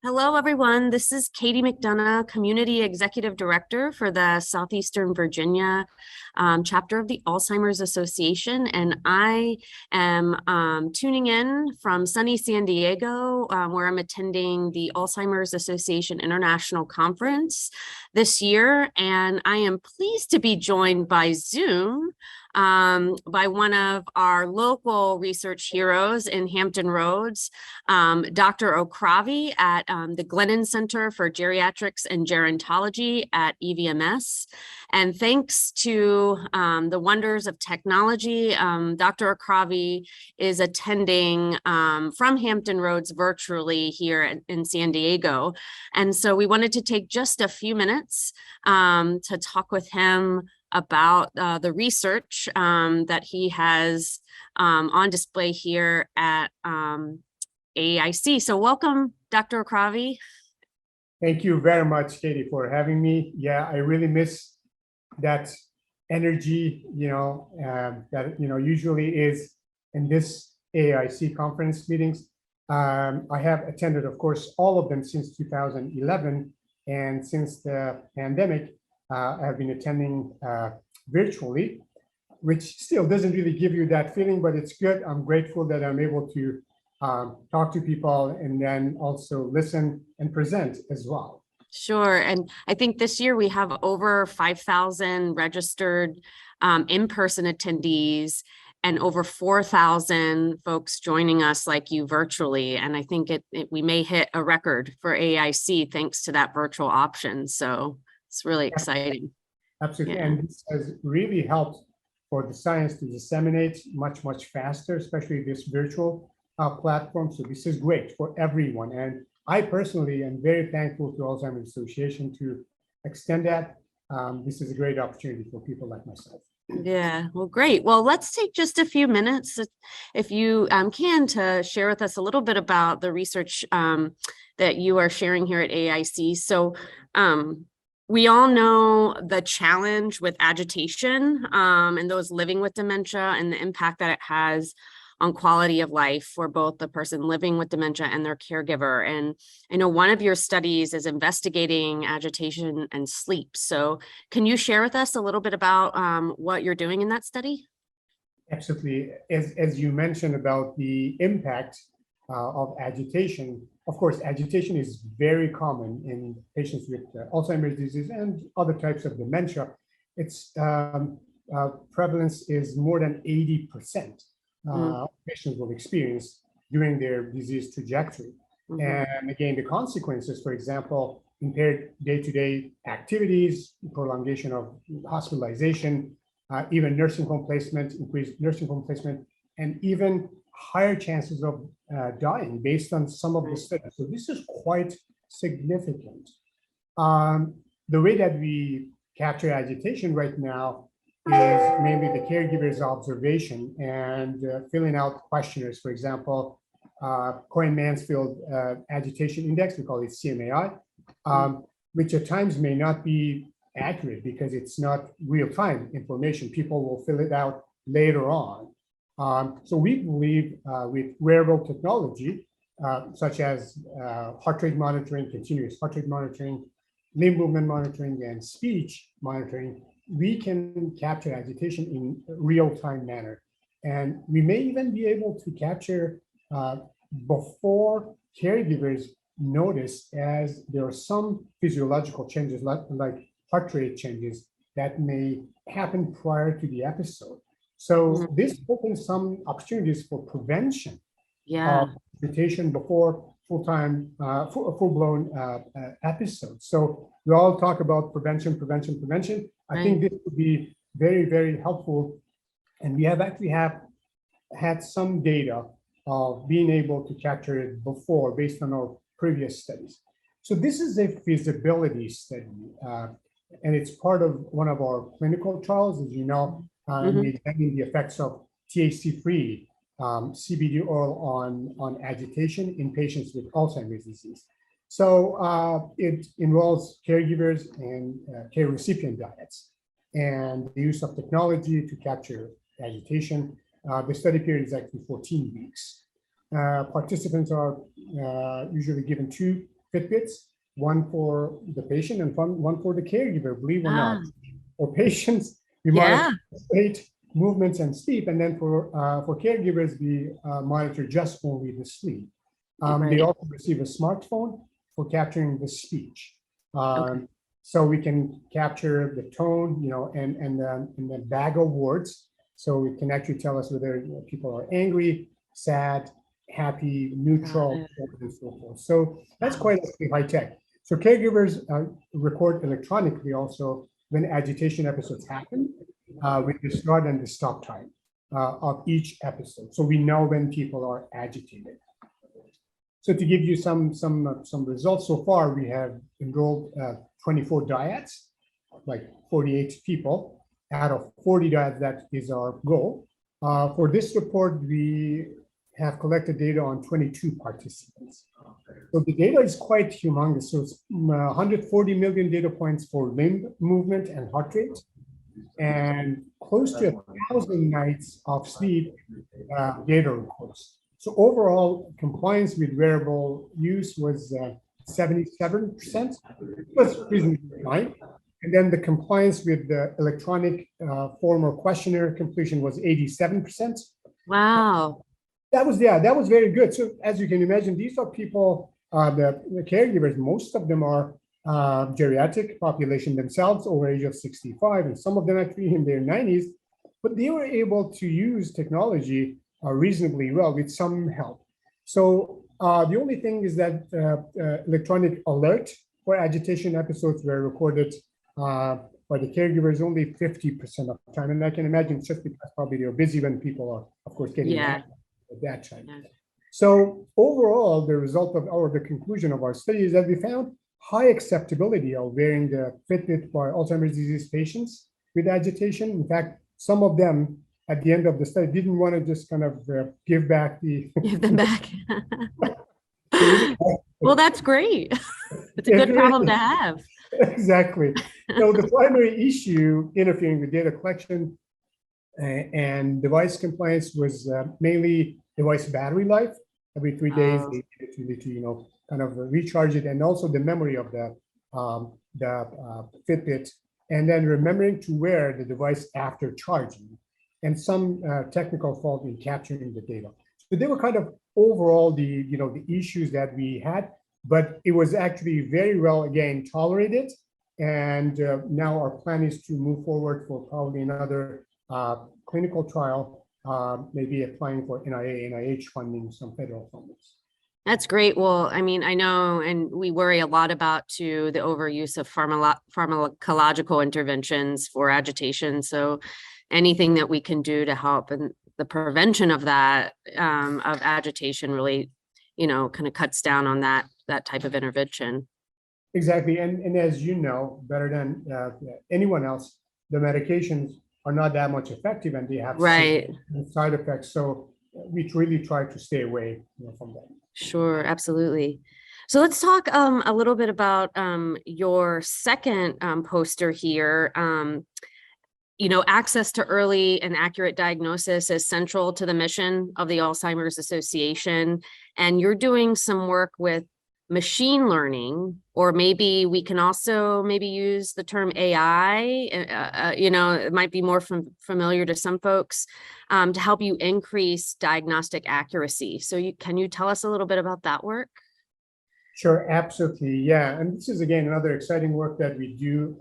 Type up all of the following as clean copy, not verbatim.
Hello, everyone. This is Katie McDonough, Community Executive Director for the Southeastern Virginia chapter of the Alzheimer's Association. And I am tuning in from sunny San Diego, where I'm attending the Alzheimer's Association International Conference this year. And I am pleased to be joined by Zoom by one of our local research heroes in Hampton Roads, Dr. Okhravi at the Glennan Center for Geriatrics and Gerontology at EVMS. And thanks to the wonders of technology, Dr. Okhravi is attending from Hampton Roads virtually here in San Diego. And so we wanted to take just a few minutes to talk with him about the research that he has on display here at AAIC. So welcome, Dr. Okhravi. Thank you very much, Katie, for having me. Yeah, I really miss that energy, that, usually is in this AAIC conference meetings. I have attended, of course, all of them since 2011. And since the pandemic, I've been attending virtually, which still doesn't really give you that feeling, but it's good. I'm grateful that I'm able to talk to people and then also listen and present as well. Sure. And I think this year we have over 5,000 registered in-person attendees and over 4,000 folks joining us like you virtually. And I think we may hit a record for AAIC thanks to that virtual option. So it's really exciting. Absolutely. Yeah. And this has really helped for the science to disseminate much, much faster, especially this virtual platform. So this is great for everyone. And I personally am very thankful to Alzheimer's Association to extend that. This is a great opportunity for people like myself. Yeah, well, great. Well, let's take just a few minutes, if you can, to share with us a little bit about the research that you are sharing here at AAIC. So we all know the challenge with agitation and those living with dementia and the impact that it has on quality of life for both the person living with dementia and their caregiver. And I know one of your studies is investigating agitation and sleep. So can you share with us a little bit about what you're doing in that study? Absolutely. As you mentioned about the impact of agitation, of course, agitation is very common in patients with Alzheimer's disease and other types of dementia. Its prevalence is more than 80%. Patients will experience during their disease trajectory. And again, the consequences, for example, impaired day-to-day activities, prolongation of hospitalization, even nursing home placement, increased nursing home placement, and even higher chances of dying based on some of the studies. So this is quite significant. The way that we capture agitation right now is mainly the caregiver's observation and filling out questionnaires. For example, Cohen-Mansfield Agitation Index, we call it CMAI, which at times may not be accurate because it's not real-time information. People will fill it out later on. So we believe with wearable technology, such as heart rate monitoring, continuous heart rate monitoring, limb movement monitoring, and speech monitoring, we can capture agitation in a real-time manner. And we may even be able to capture before caregivers notice, as there are some physiological changes like heart rate changes that may happen prior to the episode. So this opens some opportunities for prevention of agitation before full-blown episodes. So we all talk about prevention. I think this would be very, very helpful. And we have had some data of being able to capture it before based on our previous studies. So this is a feasibility study, and it's part of one of our clinical trials, as you know, examining the effects of THC-free CBD oil on agitation in patients with Alzheimer's disease. So it involves caregivers and care recipient diets and the use of technology to capture agitation. The study period is actually 14 weeks. Participants are usually given 2 Fitbits, one for the patient and one for the caregiver, believe it or not. Ah, For patients, we yeah. monitor weight, movements, and sleep. And then for caregivers, we monitor just only the sleep. They Right. also receive a smartphone for capturing the speech. Okay. So we can capture the tone, and the bag of words. So it can actually tell us whether people are angry, sad, happy, neutral, and so forth. So that's quite high tech. So caregivers record electronically also when agitation episodes happen, with the start and the stop time of each episode. So we know when people are agitated. So to give you some results so far, we have enrolled 24 dyads, like 48 people out of 40 dyads. That is our goal. For this report, we have collected data on 22 participants. So the data is quite humongous. So it's 140 million data points for limb movement and heart rate, and close to 1,000 nights of sleep data reports. So overall, compliance with wearable use was 77%, was reasonably high. And then the compliance with the electronic form or questionnaire completion was 87%. Wow. That was very good. So as you can imagine, these are people, the caregivers, most of them are geriatric population themselves over age of 65, and some of them actually in their 90s, but they were able to use technology reasonably well with some help. So the only thing is that electronic alert for agitation episodes were recorded by the caregivers only 50% of the time. And I can imagine it's just because probably they're busy when people are, of course, getting at that time. Yeah. So overall, the result of the conclusion of our study is that we found high acceptability of wearing the Fitbit by Alzheimer's disease patients with agitation. In fact, some of them at the end of the study didn't want to just kind of give them back. Well, that's great. It's a good problem to have. Exactly. So the primary issue interfering with data collection and device compliance was mainly device battery life. Every 3 days, they needed to kind of recharge it, and also the memory of the Fitbit, and then remembering to wear the device after charging, and some technical fault in capturing the data. So they were kind of overall the issues that we had, but it was actually very well, again, tolerated. And now our plan is to move forward for probably another clinical trial, maybe applying for NIH funding, some federal funding. That's great. Well, I mean, I know, and we worry a lot about the overuse of pharmacological interventions for agitation. So anything that we can do to help in the prevention of that, of agitation, really, kind of cuts down on that type of intervention. Exactly. And as you know, better than anyone else, the medications are not that much effective, and they have side effects. So we really try to stay away from that. Sure, absolutely. So let's talk a little bit about your second poster here. Access to early and accurate diagnosis is central to the mission of the Alzheimer's Association. And you're doing some work with machine learning, or maybe we can also use the term AI, it might be more familiar to some folks, to help you increase diagnostic accuracy. So can you tell us a little bit about that work? Sure, absolutely. Yeah. And this is, again, another exciting work that we do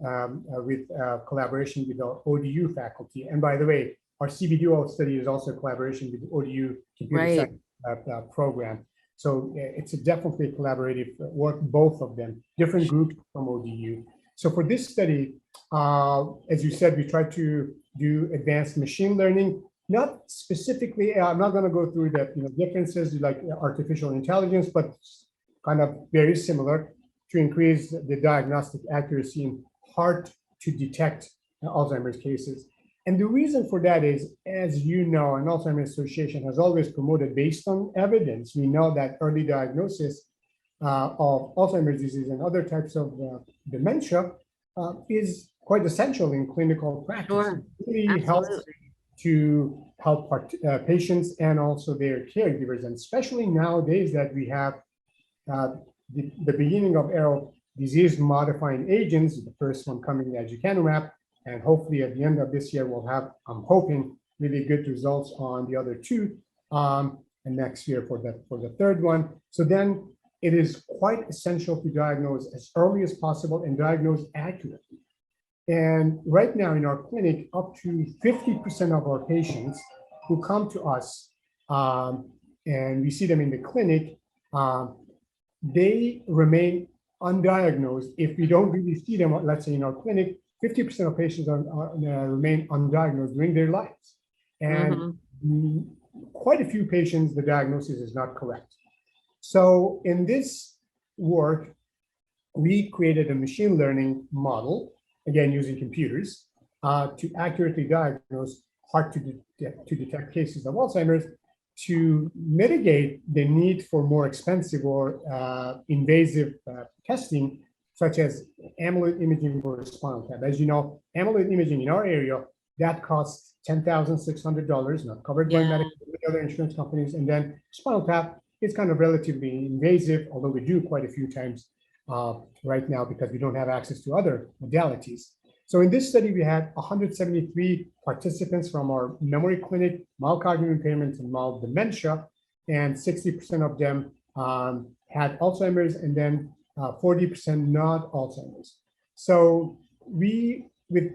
with collaboration with our ODU faculty. And by the way, our CBDO study is also a collaboration with the ODU computer science program. So it's definitely a collaborative work, both of them, different groups from ODU. So for this study, as you said, we try to do advanced machine learning, not specifically, I'm not going to go through the differences like artificial intelligence, but kind of very similar to increase the diagnostic accuracy in hard to detect Alzheimer's cases. And the reason for that is, as you know, an Alzheimer's Association has always promoted based on evidence. We know that early diagnosis of Alzheimer's disease and other types of dementia is quite essential in clinical practice. Sure. It really helps to help patients and also their caregivers, and especially nowadays that we have the beginning of era of disease-modifying agents, the first one coming aducanumab, and hopefully at the end of this year, we'll have, I'm hoping, really good results on the other two, and next year for the third one. So then it is quite essential to diagnose as early as possible and diagnose accurately. And right now in our clinic, up to 50% of our patients who come to us, and we see them in the clinic, they remain undiagnosed. If we don't really see them, let's say in our clinic, 50% of patients remain undiagnosed during their lives. And quite a few patients, the diagnosis is not correct. So in this work, we created a machine learning model, again, using computers, to accurately diagnose hard to detect cases of Alzheimer's, to mitigate the need for more expensive or invasive testing, such as amyloid imaging for spinal tap. As you know, amyloid imaging in our area, that costs $10,600, not covered by Medicare and other insurance companies. And then spinal tap is kind of relatively invasive, although we do quite a few times right now because we don't have access to other modalities. So in this study, we had 173 participants from our memory clinic, mild cognitive impairment and mild dementia, and 60% of them had Alzheimer's, and then 40% not Alzheimer's. So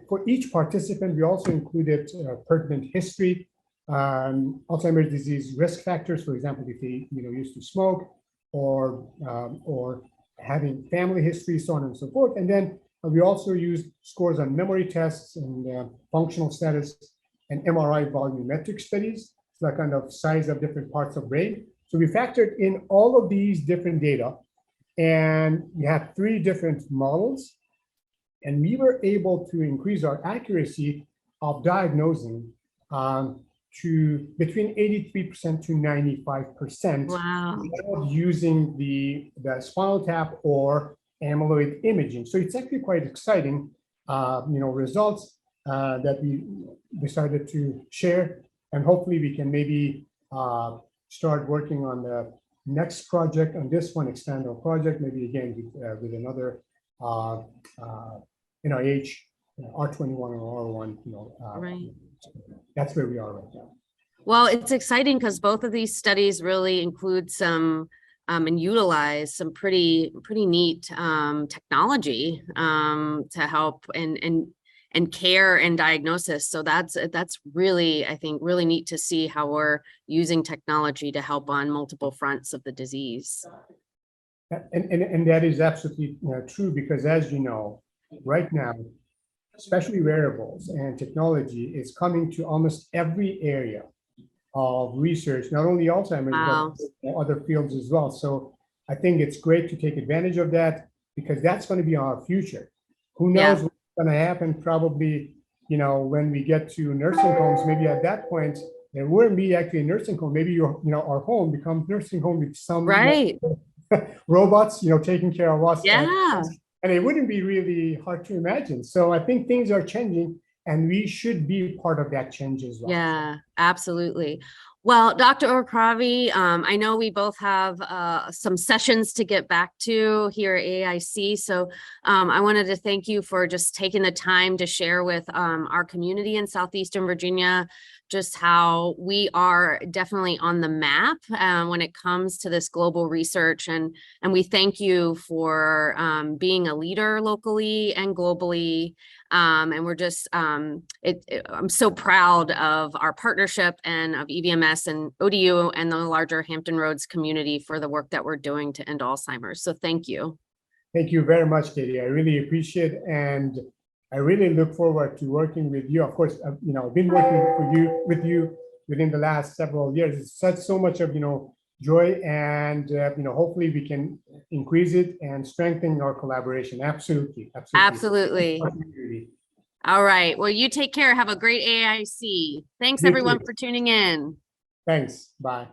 for each participant, we also included pertinent history, Alzheimer's disease risk factors, for example, if they used to smoke or having family history, so on and so forth. And then we also used scores on memory tests and functional status and MRI volumetric studies, so that kind of size of different parts of brain. So we factored in all of these different data, and we had 3 different models, and we were able to increase our accuracy of diagnosing to between 83% to 95%. Wow. Using the spinal tap or amyloid imaging. So it's actually quite exciting, results that we decided to share, and hopefully we can maybe start working on the next project on this one, expand our project, maybe again with another NIH, R21 or R1, Right. That's where we are right now. Well, it's exciting because both of these studies really include some and utilize some pretty neat technology to help and care and diagnosis. So that's really, I think, really neat to see how we're using technology to help on multiple fronts of the disease. And that is absolutely true, because as you know, right now, especially wearables and technology is coming to almost every area of research, not only Alzheimer's, Wow. but other fields as well. So I think it's great to take advantage of that, because that's going to be our future. Who knows what's going to happen? Probably, when we get to nursing homes, maybe at that point, there wouldn't be actually a nursing home. Maybe our home becomes nursing home with some robots, taking care of us. Yeah. And it wouldn't be really hard to imagine. So I think things are changing, and we should be part of that change as well. Yeah, absolutely. Well, Dr. Okhravi, I know we both have some sessions to get back to here at AAIC. So I wanted to thank you for just taking the time to share with our community in Southeastern Virginia just how we are definitely on the map when it comes to this global research. And we thank you for being a leader locally and globally. And we're just, I'm so proud of our partnership and of EVMS and ODU and the larger Hampton Roads community for the work that we're doing to end Alzheimer's. So thank you. Thank you very much, Katie. I really appreciate it. And I really look forward to working with you. Of course, I've been working with you within the last several years. It's such so much of joy, and hopefully we can increase it and strengthen our collaboration. Absolutely. All right. Well, you take care. Have a great AAIC. Thanks, everyone, for tuning in. Thanks. Bye.